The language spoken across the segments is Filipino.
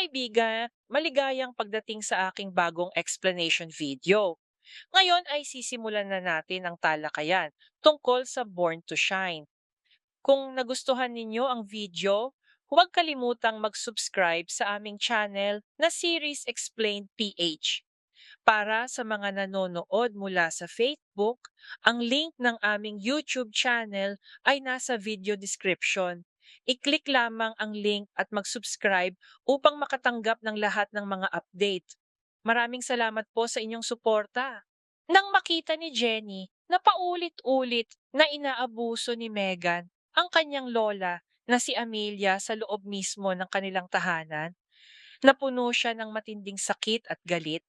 kaibigan, maligayang pagdating sa aking bagong explanation video. Ngayon ay sisimulan na natin ang talakayan tungkol sa Born to Shine. Kung nagustuhan ninyo ang video, huwag kalimutang mag-subscribe sa aming channel na Series Explained PH. Para sa mga nanonood mula sa Facebook, ang link ng aming YouTube channel ay nasa video description. I-click lamang ang link at mag-subscribe upang makatanggap ng lahat ng mga update. Maraming salamat po sa inyong suporta. Nang makita ni Jenny na paulit-ulit na inaabuso ni Megan ang kanyang lola na si Amelia sa loob mismo ng kanilang tahanan, napuno siya ng matinding sakit at galit.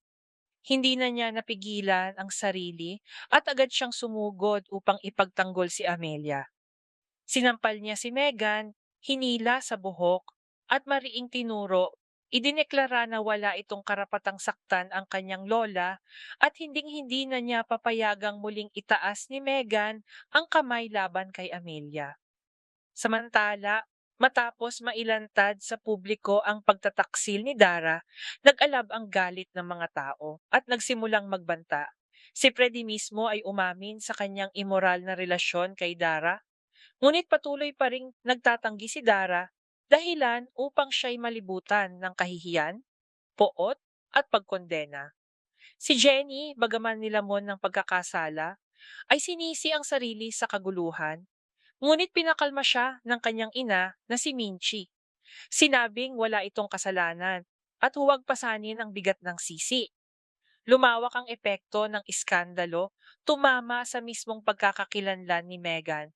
Hindi na niya napigilan ang sarili at agad siyang sumugod upang ipagtanggol si Amelia. Sinampal niya si Megan, hinila sa buhok, at mariing tinuro, idineklara na wala itong karapatang saktan ang kanyang lola at hinding-hindi na niya papayagang muling itaas ni Megan ang kamay laban kay Amelia. Samantala, matapos mailantad sa publiko ang pagtataksil ni Dara, nag-alab ang galit ng mga tao at nagsimulang magbanta. Si Freddy mismo ay umamin sa kanyang immoral na relasyon kay Dara, ngunit patuloy pa ring nagtatanggi si Dara dahilan upang siya'y malibutan ng kahihiyan, poot at pagkondena. Si Jenny, bagaman nilamon ng pagkakasala, ay sinisi ang sarili sa kaguluhan. Ngunit pinakalma siya ng kanyang ina na si Minchi. Sinabing wala itong kasalanan at huwag pasanin ang bigat ng sisi. Lumawak ang epekto ng iskandalo, tumama sa mismong pagkakakilanlan ni Megan.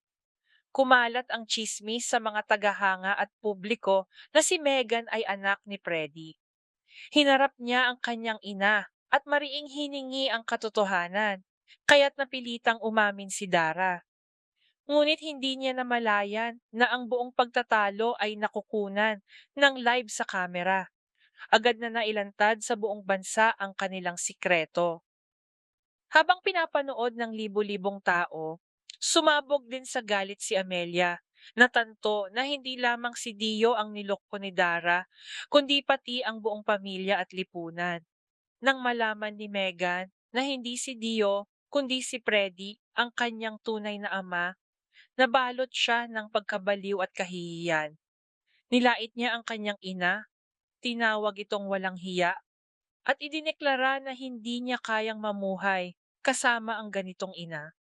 Kumalat ang tsismis sa mga tagahanga at publiko na si Megan ay anak ni Freddy. Hinarap niya ang kanyang ina at mariing hiningi ang katotohanan, kaya't napilitang umamin si Dara. Ngunit hindi niya namalayan na ang buong pagtatalo ay nakukunan ng live sa kamera. Agad na nailantad sa buong bansa ang kanilang sikreto. Habang pinapanood ng libu-libong tao, sumabog din sa galit si Amelia. Natanto na hindi lamang si Dio ang niloko ni Dara, kundi pati ang buong pamilya at lipunan. Nang malaman ni Megan na hindi si Dio, kundi si Freddy ang kanyang tunay na ama, nabalot siya ng pagkabaliw at kahihiyan. Nilait niya ang kanyang ina, tinawag itong walang hiya, at idineklara na hindi niya kayang mamuhay kasama ang ganitong ina.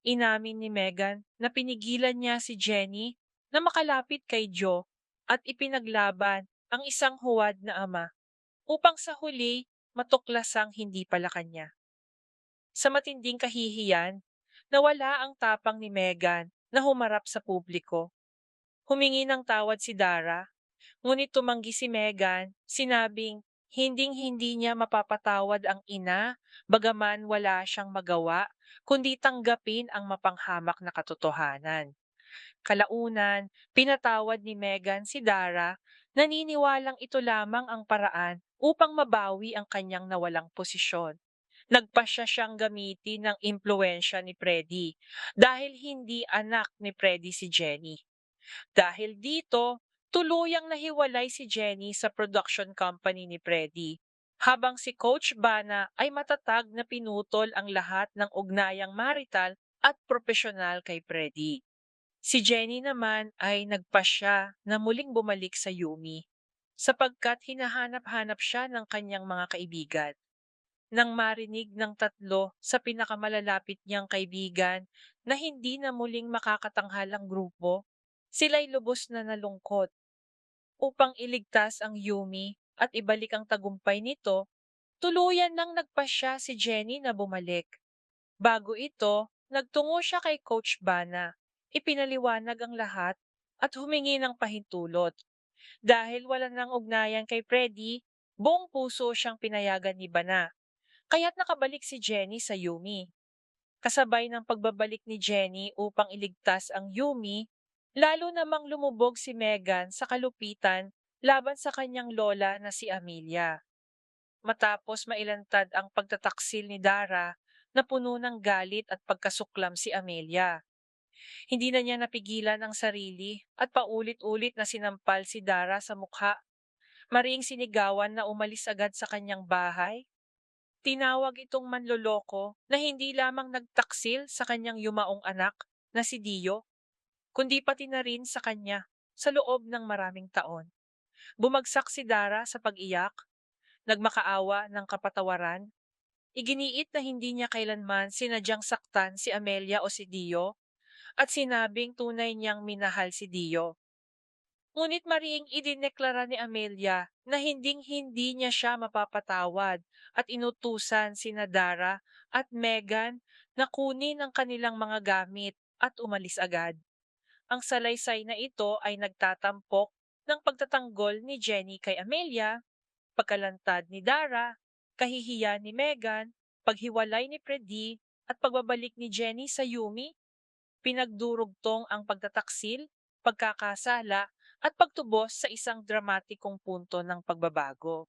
Inamin ni Megan na pinigilan niya si Jenny na makalapit kay Joe at ipinaglaban ang isang huwad na ama upang sa huli matuklasang hindi pala kanya. Sa matinding kahihiyan, nawala ang tapang ni Megan na humarap sa publiko. Humingi ng tawad si Dara, ngunit tumanggi si Megan, sinabing hinding-hindi niya mapapatawad ang ina, bagaman wala siyang magawa, kundi tanggapin ang mapanghamak na katotohanan. Kalaunan, pinatawad ni Megan si Dara, naniniwalang ito lamang ang paraan upang mabawi ang kanyang nawalang posisyon. Nagpasya siyang gamitin ng impluensya ni Freddy dahil hindi anak ni Freddy si Jenny. Dahil dito, tuluyang nahiwalay si Jenny sa production company ni Freddy, habang si Coach Bana ay matatag na pinutol ang lahat ng ugnayang marital at profesional kay Freddy. Si Jenny naman ay nagpasya na muling bumalik sa Yumi, sapagkat hinahanap-hanap siya ng kanyang mga kaibigan. Nang marinig ng tatlo sa pinakamalalapit niyang kaibigan na hindi na muling makakatanghal ang grupo, sila'y lubos na nalungkot. Upang iligtas ang Yumi at ibalik ang tagumpay nito, tuluyan nang nagpasya si Jenny na bumalik. Bago ito, nagtungo siya kay Coach Bana, ipinaliwanag ang lahat at humingi ng pahintulot. Dahil wala nang ugnayan kay Freddy, buong puso siyang pinayagan ni Bana. Kaya't nakabalik si Jenny sa Yumi. Kasabay ng pagbabalik ni Jenny upang iligtas ang Yumi, lalo namang lumubog si Megan sa kalupitan laban sa kanyang lola na si Amelia. Matapos mailantad ang pagtataksil ni Dara, napuno ng galit at pagkasuklam si Amelia. Hindi na niya napigilan ang sarili at paulit-ulit na sinampal si Dara sa mukha. Maring sinigawan na umalis agad sa kanyang bahay. Tinawag itong manloloko na hindi lamang nagtaksil sa kanyang yumaong anak na si Dio, kundi pati na rin sa kanya sa loob ng maraming taon. Bumagsak si Dara sa pag-iyak, nagmakaawa ng kapatawaran, iginiit na hindi niya kailanman sinadyang saktan si Amelia o si Dio at sinabing tunay niyang minahal si Dio. Ngunit mariing idineklara ni Amelia na hinding-hindi niya siya mapapatawad at inutusan sina Dara at Megan na kunin ang kanilang mga gamit at umalis agad. Ang salaysay na ito ay nagtatampok ng pagtatanggol ni Jenny kay Amelia, pagkalantad ni Dara, kahihiyan ni Megan, paghiwalay ni Freddy, at pagbabalik ni Jenny sa Yumi. Pinagdurugtong ang pagtataksil, pagkakasala, at pagtubos sa isang dramatikong punto ng pagbabago.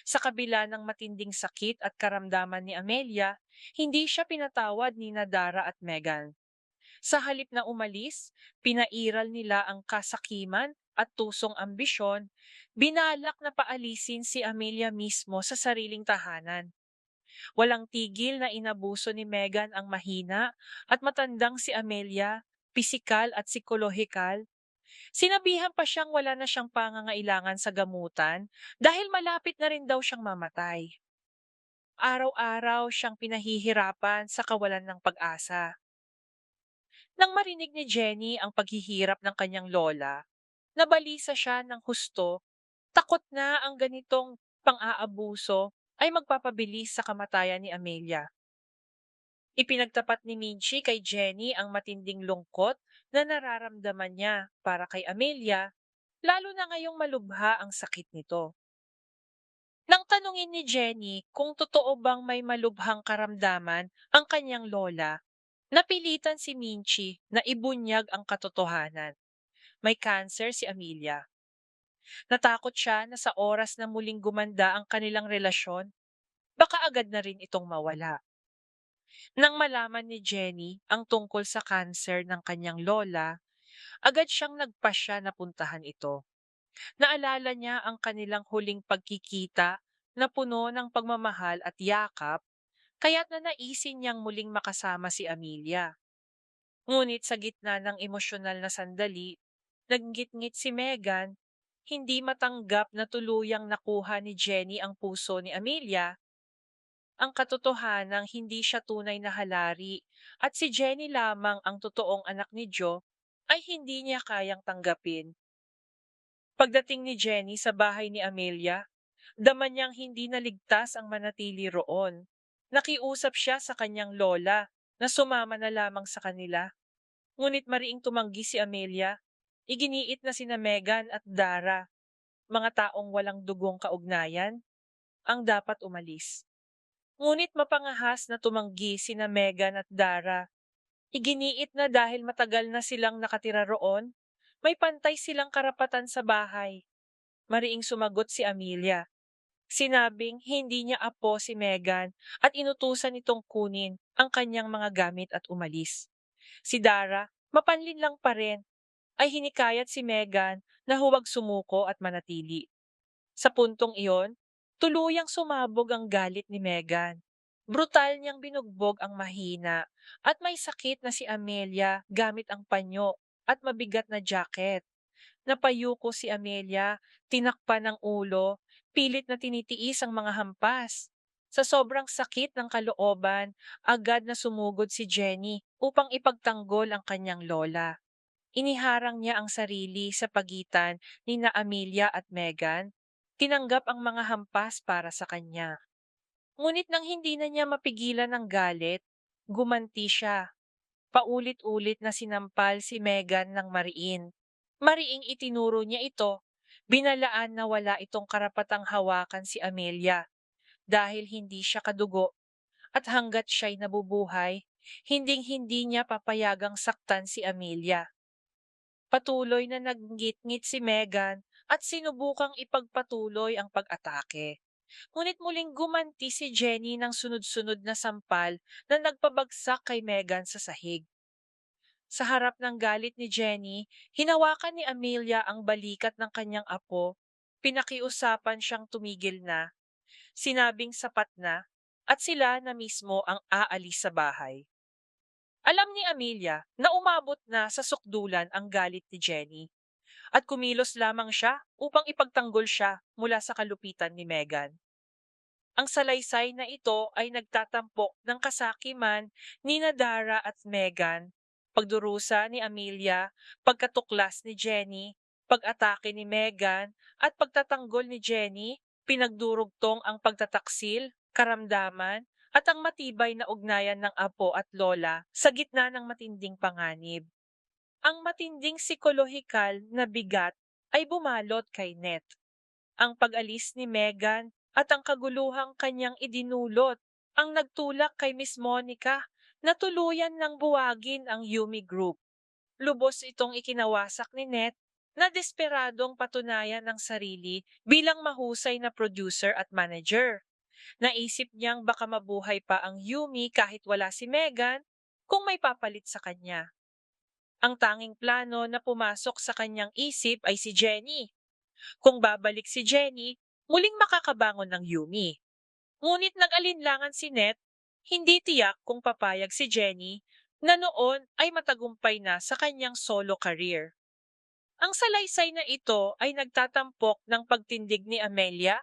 Sa kabila ng matinding sakit at karamdaman ni Amelia, hindi siya pinatawad ni Nadara at Megan. Sa halip na umalis, pinairal nila ang kasakiman at tusong ambisyon, binalak na paalisin si Amelia mismo sa sariling tahanan. Walang tigil na inabuso ni Megan ang mahina at matandang si Amelia, pisikal at psikolohikal. Sinabihan pa siyang wala na siyang pangangailangan sa gamutan dahil malapit na rin daw siyang mamatay. Araw-araw siyang pinahihirapan sa kawalan ng pag-asa. Nang marinig ni Jenny ang paghihirap ng kanyang lola, nabalisa siya ng husto, takot na ang ganitong pang-aabuso ay magpapabilis sa kamatayan ni Amelia. Ipinagtapat ni Minchi kay Jenny ang matinding lungkot na nararamdaman niya para kay Amelia, lalo na ngayong malubha ang sakit nito. Nang tanungin ni Jenny kung totoo bang may malubhang karamdaman ang kanyang lola, napilitan si Minchi na ibunyag ang katotohanan. May cancer si Amelia. Natakot siya na sa oras na muling gumanda ang kanilang relasyon, baka agad na rin itong mawala. Nang malaman ni Jenny ang tungkol sa cancer ng kanyang lola, agad siyang nagpasya na puntahan ito. Naalala niya ang kanilang huling pagkikita na puno ng pagmamahal at yakap, kaya't na naisin niyang muling makasama si Amelia. Ngunit sa gitna ng emosyonal na sandali, naggitngit si Megan, hindi matanggap na tuluyang nakuha ni Jenny ang puso ni Amelia, ang katotohanang hindi siya tunay na halari at si Jenny lamang ang totoong anak ni Joe ay hindi niya kayang tanggapin. Pagdating ni Jenny sa bahay ni Amelia, dama niyang hindi naligtas ang manatili roon. Nakiusap siya sa kanyang lola na sumama na lamang sa kanila. Ngunit mariing tumanggi si Amelia. Iginiit na sina Megan at Dara, mga taong walang dugong kaugnayan, ang dapat umalis. Ngunit mapangahas na tumanggi sina Megan at Dara. Iginiit na dahil matagal na silang nakatira roon, may pantay silang karapatan sa bahay. Mariing sumagot si Amelia. Sinabing hindi niya apo si Megan at inutusan itong kunin ang kanyang mga gamit at umalis. Si Dara, mapanlin lang pa rin, ay hinikayat si Megan na huwag sumuko at manatili. Sa puntong iyon, tuluyang sumabog ang galit ni Megan. Brutal niyang binugbog ang mahina at may sakit na si Amelia gamit ang panyo at mabigat na jacket. Napayuko si Amelia, tinakpan ng ulo, pilit na tinitiis ang mga hampas. Sa sobrang sakit ng kalooban, agad na sumugod si Jenny upang ipagtanggol ang kanyang lola. Iniharang niya ang sarili sa pagitan ni na Amelia at Megan, tinanggap ang mga hampas para sa kanya. Ngunit nang hindi na niya mapigilan ang galit, gumanti siya. Paulit-ulit na sinampal si Megan ng mariin. Mariing itinuro niya ito, binalaan na wala itong karapatang hawakan si Amelia dahil hindi siya kadugo at hanggat siya'y nabubuhay, hinding-hindi niya papayagang saktan si Amelia. Patuloy na naggit-ngit si Megan at sinubukang ipagpatuloy ang pag-atake. Ngunit muling gumanti si Jenny ng sunod-sunod na sampal na nagpabagsak kay Megan sa sahig. Sa harap ng galit ni Jenny, hinawakan ni Amelia ang balikat ng kanyang apo Pinakiusapan siyang tumigil na, sinabing sapat na, at sila na mismo ang aalis sa bahay. Alam ni Amelia na umabot na sa sukdulan ang galit ni Jenny at kumilos lamang siya upang ipagtanggol siya mula sa kalupitan ni Megan. Ang salaysay na ito ay nagtatampok ng kasakiman ni Dara at Megan, pagdurusa ni Amelia, pagkatuklas ni Jenny, pag-atake ni Megan, at pagtatanggol ni Jenny, pinagdurugtong ang pagtataksil, karamdaman, at ang matibay na ugnayan ng apo at lola sa gitna ng matinding panganib. Ang matinding psikolohikal na bigat ay bumalot kay Net. Ang pag-alis ni Megan at ang kaguluhang kanyang idinulot ang nagtulak kay Miss Monica na tuluyan ng buwagin ang Yumi Group. Lubos itong ikinawasak ni Net na desperadong patunayan ng sarili bilang mahusay na producer at manager. Naisip niyang baka mabuhay pa ang Yumi kahit wala si Megan kung may papalit sa kanya. Ang tanging plano na pumasok sa kanyang isip ay si Jenny. Kung babalik si Jenny, muling makakabangon ng Yumi. Ngunit nag-alinlangan si Net, hindi tiyak kung papayag si Jenny na noon ay matagumpay na sa kanyang solo career. Ang salaysay na ito ay nagtatampok ng pagtindig ni Amelia,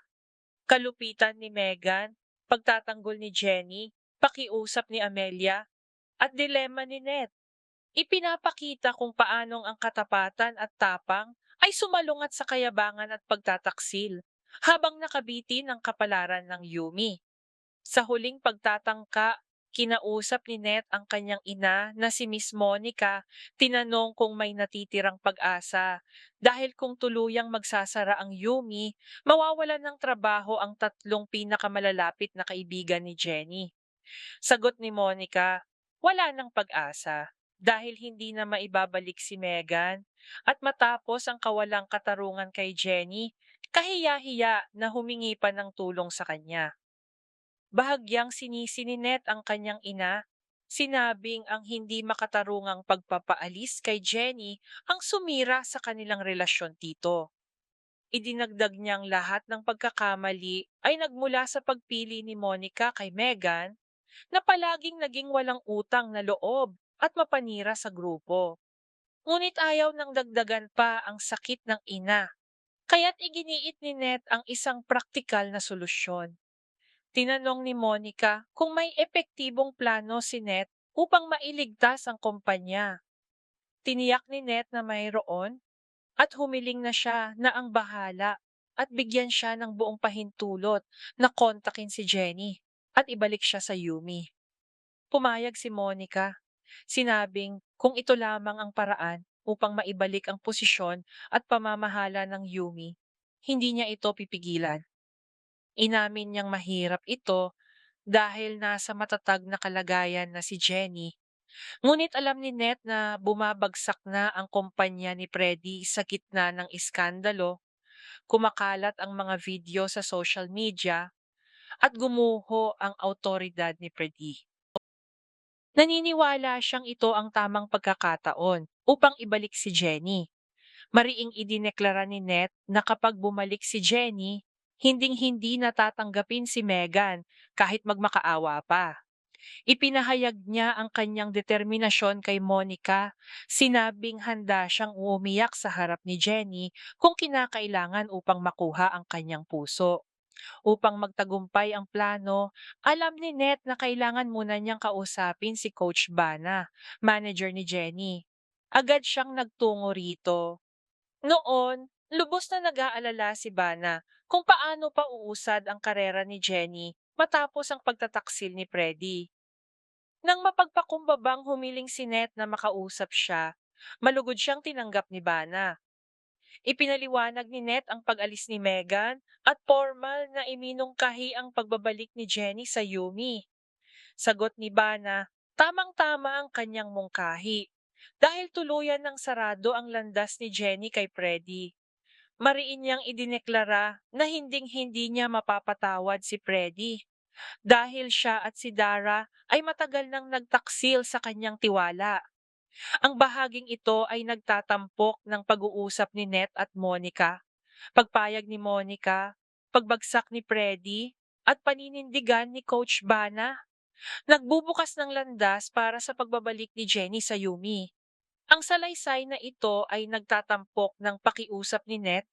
kalupitan ni Megan, pagtatanggol ni Jenny, pakiusap ni Amelia, at dilema ni Net. Ipinapakita kung paanong ang katapatan at tapang ay sumalungat sa kayabangan at pagtataksil habang nakabitin ang kapalaran ng Yumi. Sa huling pagtatangka, kinausap ni Net ang kanyang ina na si Miss Monica, tinanong kung may natitirang pag-asa dahil kung tuluyang magsasara ang Yumi, mawawalan ng trabaho ang tatlong pinakamalalapit na kaibigan ni Jenny. Sagot ni Monica, wala nang pag-asa dahil hindi na maibabalik si Megan at matapos ang kawalang katarungan kay Jenny, kahiya-hiya na humingi pa ng tulong sa kanya. Bahagyang sinisi ni Net ang kanyang ina, sinabing ang hindi makatarungang pagpapaalis kay Jenny ang sumira sa kanilang relasyon dito. Idinagdag niyang lahat ng pagkakamali ay nagmula sa pagpili ni Monica kay Megan na palaging naging walang utang na loob at mapanira sa grupo. Ngunit ayaw nang dagdagan pa ang sakit ng ina, kaya't iginiit ni Net ang isang praktikal na solusyon. Tinanong ni Monica kung may epektibong plano si Net upang mailigtas ang kumpanya. Tiniyak ni Net na mayroon at humiling na siya na ang bahala at bigyan siya ng buong pahintulot na kontakin si Jenny at ibalik siya sa Yumi. Pumayag si Monica. Sinabing kung ito lamang ang paraan upang maibalik ang posisyon at pamamahala ng Yumi, hindi niya ito pipigilan. Inamin niyang mahirap ito dahil nasa matatag na kalagayan na si Jenny. Ngunit alam ni Net na bumabagsak na ang kumpanya ni Freddy sa gitna ng iskandalo, kumakalat ang mga video sa social media, at gumuho ang autoridad ni Freddy. Naniniwala siyang ito ang tamang pagkakataon upang ibalik si Jenny. Mariing idineklara ni Net na kapag bumalik si Jenny, hinding-hindi natatanggapin si Megan kahit magmakaawa pa. Ipinahayag niya ang kanyang determinasyon kay Monica, sinabing handa siyang umiyak sa harap ni Jenny kung kinakailangan upang makuha ang kanyang puso. Upang magtagumpay ang plano, alam ni Net na kailangan muna niyang kausapin si Coach Bana, manager ni Jenny. Agad siyang nagtungo rito. Noon, lubos na nag-aalala si Bana kung paano pa uusad ang karera ni Jenny matapos ang pagtataksil ni Freddy. Nang mapagpakumbabang humiling si Net na makausap siya, malugod siyang tinanggap ni Bana. Ipinaliwanag ni Net ang pag-alis ni Megan at formal na iminungkahi ang pagbabalik ni Jenny sa Yumi. Sagot ni Bana, tamang-tama ang kanyang mungkahi dahil tuluyan ng sarado ang landas ni Jenny kay Freddy. Mariin niyang idineklara na hinding-hindi niya mapapatawad si Freddy dahil siya at si Dara ay matagal nang nagtaksil sa kanyang tiwala. Ang bahaging ito ay nagtatampok ng pag-uusap ni Net at Monica Pagpayag ni Monica, pagbagsak ni Freddy, at paninindigan ni Coach Bana. Nagbubukas ng landas para sa pagbabalik ni Jenny sa Yumi. Ang salaysay na ito ay nagtatampok ng pakiusap ni Net,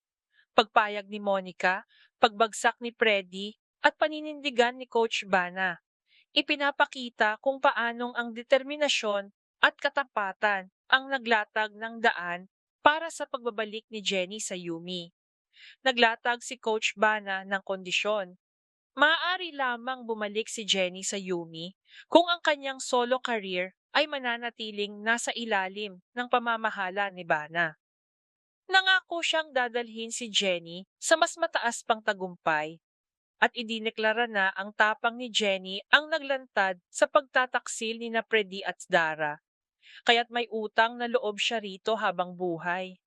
pagpayag ni Monica, pagbagsak ni Freddy, at paninindigan ni Coach Bana. Ipinapakita kung paanong ang determinasyon at katapatan ang naglatag ng daan para sa pagbabalik ni Jenny sa Yumi. Naglatag si Coach Bana ng kondisyon. Maaari lamang bumalik si Jenny sa Yumi kung ang kanyang solo career ay mananatiling nasa ilalim ng pamamahala ni Bana. Nangako siyang dadalhin si Jenny sa mas mataas pang tagumpay at idineklara na ang tapang ni Jenny ang naglantad sa pagtataksil ni na Freddy at Dara, kaya't may utang na loob siya rito habang buhay.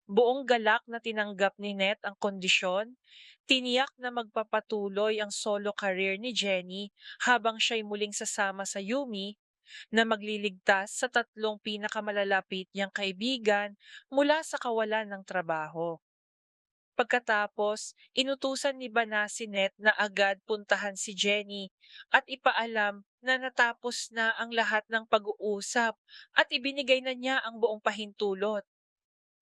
Buong galak na tinanggap ni Net ang kondisyon, tiniyak na magpapatuloy ang solo career ni Jenny habang siya'y muling sasama sa Yumi na magliligtas sa tatlong pinakamalalapit niyang kaibigan mula sa kawalan ng trabaho. Pagkatapos, inutusan ni Bana si Net na agad puntahan si Jenny at ipaalam na natapos na ang lahat ng pag-uusap at ibinigay na niya ang buong pahintulot.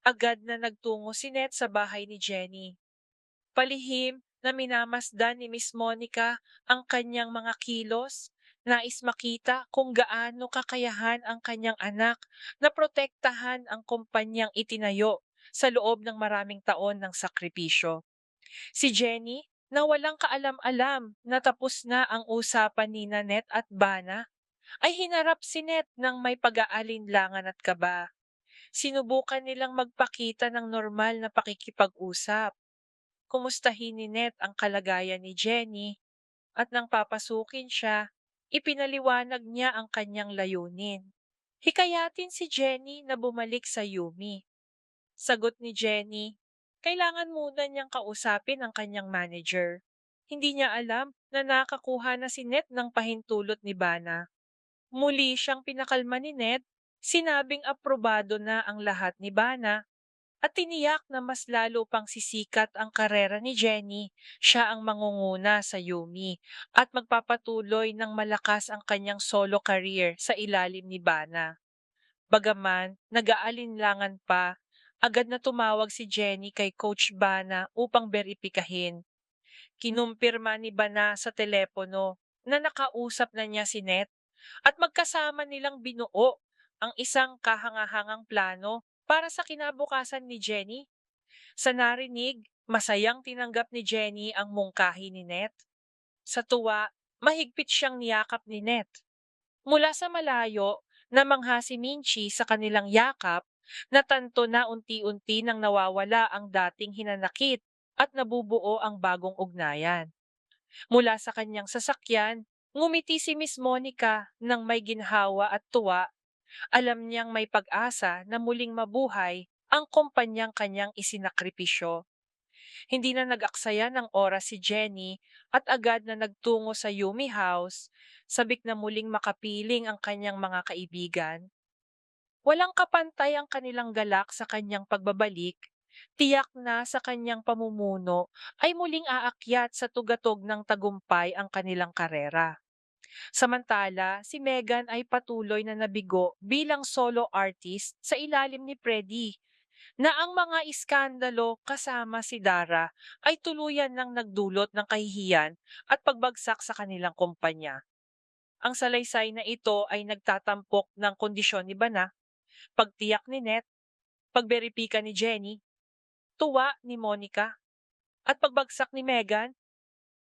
Agad na nagtungo si Net sa bahay ni Jenny. Palihim na minamasdan ni Miss Monica ang kanyang mga kilos, nais makita kung gaano kakayahan ang kanyang anak na protektahan ang kumpanyang itinayo sa loob ng maraming taon ng sakripisyo. Si Jenny, na walang kaalam-alam na tapos na ang usapan ni Net at Bana, ay hinarap si Net ng may pag-aalinlangan at kaba. Sinubukan nilang magpakita ng normal na pakikipag-usap. Kumustahin ni Net ang kalagayan ni Jenny at nang papasukin siya, ipinaliwanag niya ang kanyang layunin. Hikayatin si Jenny na bumalik sa Yumi. Sagot ni Jenny, kailangan muna niyang kausapin ang kanyang manager. Hindi niya alam na nakakuha na si Net ng pahintulot ni Bana. Muli siyang pinakalma ni Net, sinabing aprobado na ang lahat ni Bana, at tiniyak na mas lalo pang sisikat ang karera ni Jenny. Siya ang mangunguna sa Yumi at magpapatuloy ng malakas ang kanyang solo career sa ilalim ni Bana. Bagaman nag-aalinlangan pa, agad na tumawag si Jenny kay Coach Bana upang beripikahin. Kinumpirma ni Bana sa telepono na nakausap na niya si Net at magkasama nilang binuo ang isang kahangahangang plano para sa kinabukasan ni Jenny. Sa narinig, masayang tinanggap ni Jenny ang mungkahi ni Net. Sa tuwa, mahigpit siyang niyakap ni Net. Mula sa malayo, namangha si Minchi sa kanilang yakap, natanto na unti-unti nang nawawala ang dating hinanakit at nabubuo ang bagong ugnayan. Mula sa kanyang sasakyan, ngumiti si Miss Monica ng may ginhawa at tuwa. Alam niyang may pag-asa na muling mabuhay ang kumpanyang kanyang isinakripisyo. Hindi na nag-aksaya ng oras si Jenny at agad na nagtungo sa Yumi House, sabik na muling makapiling ang kanyang mga kaibigan. Walang kapantay ang kanilang galak sa kanyang pagbabalik, tiyak na sa kanyang pamumuno ay muling aakyat sa tugatog ng tagumpay ang kanilang karera. Samantala, si Megan ay patuloy na nabigo bilang solo artist sa ilalim ni Freddy, na ang mga iskandalo kasama si Dara ay tuluyan ng nagdulot ng kahihiyan at pagbagsak sa kanilang kumpanya. Ang salaysay na ito ay nagtatampok ng kondisyon ni Bana, pagtiyak ni Net, pagberipika ni Jenny, tuwa ni Monica, at pagbagsak ni Megan.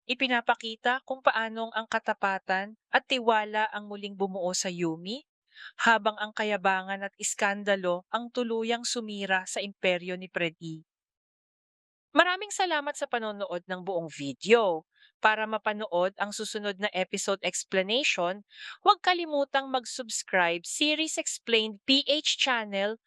Ipinapakita kung paanong ang katapatan at tiwala ang muling bumuo sa Yumi, habang ang kayabangan at iskandalo ang tuluyang sumira sa imperyo ni Freddy. Maraming salamat sa panonood ng buong video. Para mapanood ang susunod na episode explanation, huwag kalimutang mag-subscribe Series Explained PH channel